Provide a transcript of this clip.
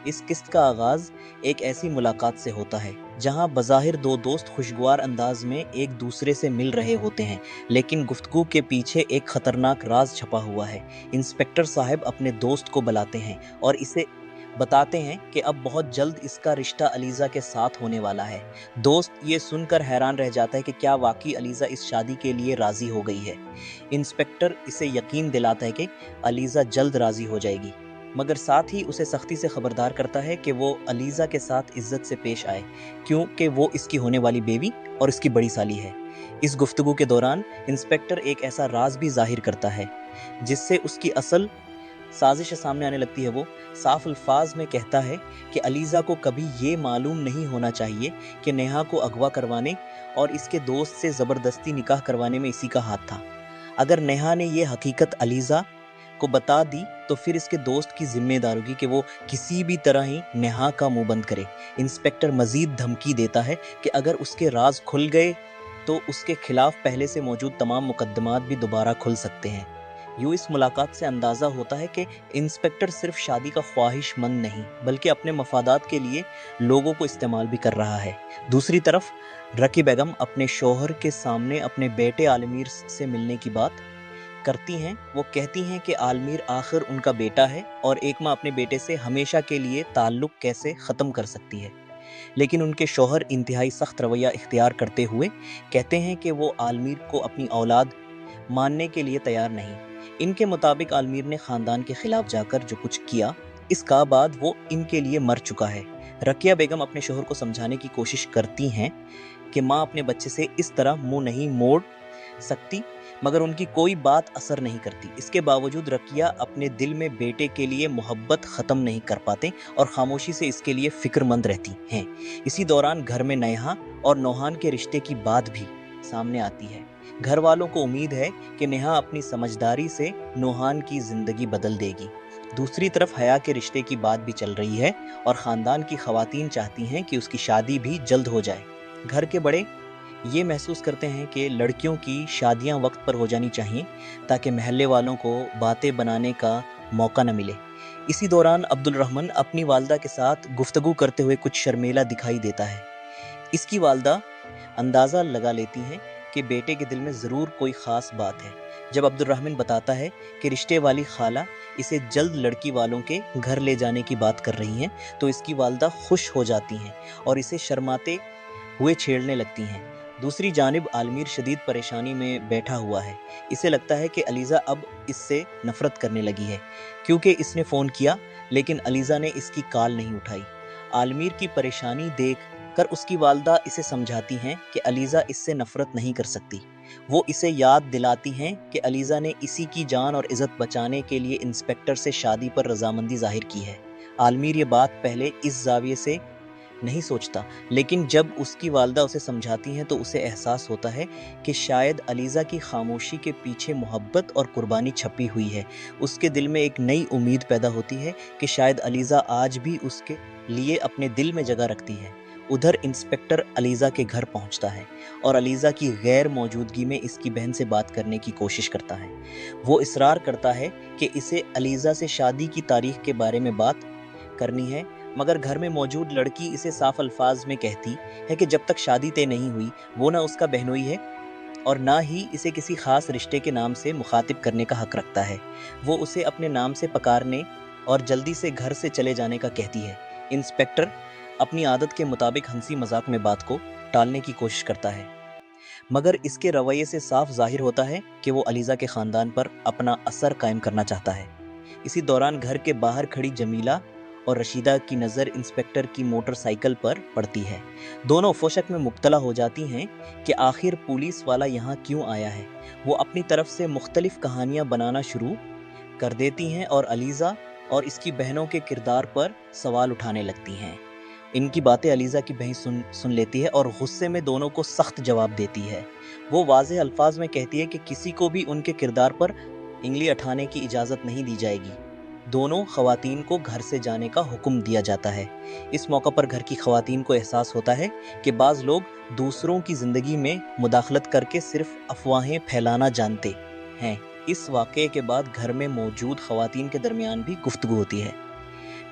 اس قسط کا آغاز ایک ایسی ملاقات سے ہوتا ہے جہاں بظاہر دو دوست خوشگوار انداز میں ایک دوسرے سے مل رہے ہوتے ہیں، لیکن گفتگو کے پیچھے ایک خطرناک راز چھپا ہوا ہے۔ انسپکٹر صاحب اپنے دوست کو بلاتے ہیں اور اسے بتاتے ہیں کہ اب بہت جلد اس کا رشتہ علیزہ کے ساتھ ہونے والا ہے۔ دوست یہ سن کر حیران رہ جاتا ہے کہ کیا واقعی علیزہ اس شادی کے لیے راضی ہو گئی ہے۔ انسپکٹر اسے یقین دلاتا ہے کہ علیزہ جلد راضی ہو جائے گی، مگر ساتھ ہی اسے سختی سے خبردار کرتا ہے کہ وہ علیزہ کے ساتھ عزت سے پیش آئے، کیونکہ وہ اس کی ہونے والی بیوی اور اس کی بڑی سالی ہے۔ اس گفتگو کے دوران انسپکٹر ایک ایسا راز بھی ظاہر کرتا ہے جس سے اس کی اصل سازش سامنے آنے لگتی ہے۔ وہ صاف الفاظ میں کہتا ہے کہ علیزہ کو کبھی یہ معلوم نہیں ہونا چاہیے کہ نیہا کو اغوا کروانے اور اس کے دوست سے زبردستی نکاح کروانے میں اسی کا ہاتھ تھا۔ اگر نیہا نے یہ حقیقت علیزہ کو بتا دی تو پھر اس کے دوست کی ذمہ دار ہوگی کہ وہ کسی بھی طرح ہی نیہا کا منہ بند کرے۔ انسپکٹر مزید دھمکی دیتا ہے کہ اگر اس کے راز کھل گئے تو اس کے خلاف پہلے سے موجود تمام مقدمات بھی دوبارہ کھل سکتے ہیں۔ یوں اس ملاقات سے اندازہ ہوتا ہے کہ انسپکٹر صرف شادی کا خواہش مند نہیں بلکہ اپنے مفادات کے لیے لوگوں کو استعمال بھی کر رہا ہے۔ دوسری طرف رکی بیگم اپنے شوہر کے سامنے اپنے بیٹے عالمیر سے ملنے کی بات کرتی ہیں۔ وہ کہتی ہیں کہ عالمیر آخر ان کا بیٹا ہے اور ایک ماں اپنے بیٹے سے ہمیشہ کے لیے تعلق کیسے ختم کر سکتی ہے، لیکن ان کے شوہر انتہائی سخت رویہ اختیار کرتے ہوئے کہتے ہیں کہ وہ عالمیر کو اپنی اولاد ماننے کے لیے تیار نہیں۔ ان کے مطابق عالمیر نے خاندان کے خلاف جا کر جو کچھ کیا اس کا بعد وہ ان کے لیے مر چکا ہے۔ رقیہ بیگم اپنے شوہر کو سمجھانے کی کوشش کرتی ہیں کہ ماں اپنے بچے سے اس طرح منہ نہیں موڑ سکتی، مگر ان کی کوئی بات اثر نہیں کرتی۔ اس کے باوجود رقیہ اپنے دل میں بیٹے کے لیے محبت ختم نہیں کر پاتے اور خاموشی سے اس کے لیے فکر مند رہتی ہیں۔ اسی دوران گھر میں نیہا اور نوحان کے رشتے کی بات بھی سامنے آتی ہے۔ گھر والوں کو امید ہے کہ نیہا اپنی سمجھداری سے نوحان کی زندگی بدل دے گی۔ دوسری طرف حیا کے رشتے کی بات بھی چل رہی ہے اور خاندان کی خواتین چاہتی ہیں کہ اس کی شادی بھی جلد ہو جائے۔ گھر کے بڑے یہ محسوس کرتے ہیں کہ لڑکیوں کی شادیاں وقت پر ہو جانی چاہیے تاکہ محلے والوں کو باتیں بنانے کا موقع نہ ملے۔ اسی دوران عبد الرحمن اپنی والدہ کے ساتھ گفتگو کرتے ہوئے کچھ شرمیلا دکھائی دیتا ہے۔ اس کی والدہ اندازہ لگا لیتی ہیں کہ بیٹے کے دل میں ضرور کوئی خاص بات ہے۔ جب عبد الرحمن بتاتا ہے کہ رشتے والی خالہ اسے جلد لڑکی والوں کے گھر لے جانے کی بات کر رہی ہیں تو اس کی والدہ خوش ہو جاتی ہیں اور اسے شرماتے ہوئے چھیڑنے لگتی ہیں۔ دوسری جانب عالمیر شدید پریشانی میں بیٹھا ہوا ہے۔ اسے لگتا ہے کہ علیزہ اب اس سے نفرت کرنے لگی ہے کیونکہ اس نے فون کیا لیکن علیزہ نے اس کی کال نہیں اٹھائی۔ عالمیر کی پریشانی دیکھ کر اس کی والدہ اسے سمجھاتی ہیں کہ علیزہ اس سے نفرت نہیں کر سکتی۔ وہ اسے یاد دلاتی ہیں کہ علیزہ نے اسی کی جان اور عزت بچانے کے لیے انسپکٹر سے شادی پر رضامندی ظاہر کی ہے۔ عالمیر یہ بات پہلے اس زاویے سے نہیں سوچتا، لیکن جب اس کی والدہ اسے سمجھاتی ہیں تو اسے احساس ہوتا ہے کہ شاید علیزہ کی خاموشی کے پیچھے محبت اور قربانی چھپی ہوئی ہے۔ اس کے دل میں ایک نئی امید پیدا ہوتی ہے کہ شاید علیزہ آج بھی اس کے لیے اپنے دل میں جگہ رکھتی ہے۔ ادھر انسپکٹر علیزہ کے گھر پہنچتا ہے اور علیزہ کی غیر موجودگی میں اس کی بہن سے بات کرنے کی کوشش کرتا ہے۔ وہ اصرار کرتا ہے کہ اسے علیزہ سے شادی کی تاریخ کے بارے میں بات کرنی ہے، مگر گھر میں موجود لڑکی اسے صاف الفاظ میں کہتی ہے کہ جب تک شادی طے نہیں ہوئی وہ نہ اس کا بہنوئی ہے اور نہ ہی اسے کسی خاص رشتے کے نام سے مخاطب کرنے کا حق رکھتا ہے۔ وہ اسے اپنے نام سے پکارنے اور جلدی سے گھر سے چلے جانے کا کہتی ہے۔ انسپکٹر اپنی عادت کے مطابق ہنسی مذاق میں بات کو ٹالنے کی کوشش کرتا ہے، مگر اس کے رویے سے صاف ظاہر ہوتا ہے کہ وہ علیزہ کے خاندان پر اپنا اثر قائم کرنا چاہتا ہے۔ اسی دوران گھر کے باہر کھڑی جمیلہ اور رشیدہ کی نظر انسپکٹر کی موٹر سائیکل پر پڑتی ہے۔ دونوں فوشک میں مبتلا ہو جاتی ہیں کہ آخر پولیس والا یہاں کیوں آیا ہے۔ وہ اپنی طرف سے مختلف کہانیاں بنانا شروع کر دیتی ہیں اور علیزہ اور اس کی بہنوں کے کردار پر سوال اٹھانے لگتی ہیں۔ ان کی باتیں علیزہ کی بہن سن لیتی ہے اور غصے میں دونوں کو سخت جواب دیتی ہے۔ وہ واضح الفاظ میں کہتی ہے کہ کسی کو بھی ان کے کردار پر انگلی اٹھانے کی اجازت نہیں دی جائے گی۔ دونوں خواتین کو گھر سے جانے کا حکم دیا جاتا ہے۔ اس موقع پر گھر کی خواتین کو احساس ہوتا ہے کہ بعض لوگ دوسروں کی زندگی میں مداخلت کر کے صرف افواہیں پھیلانا جانتے ہیں۔ اس واقعے کے بعد گھر میں موجود خواتین کے درمیان بھی گفتگو ہوتی ہے۔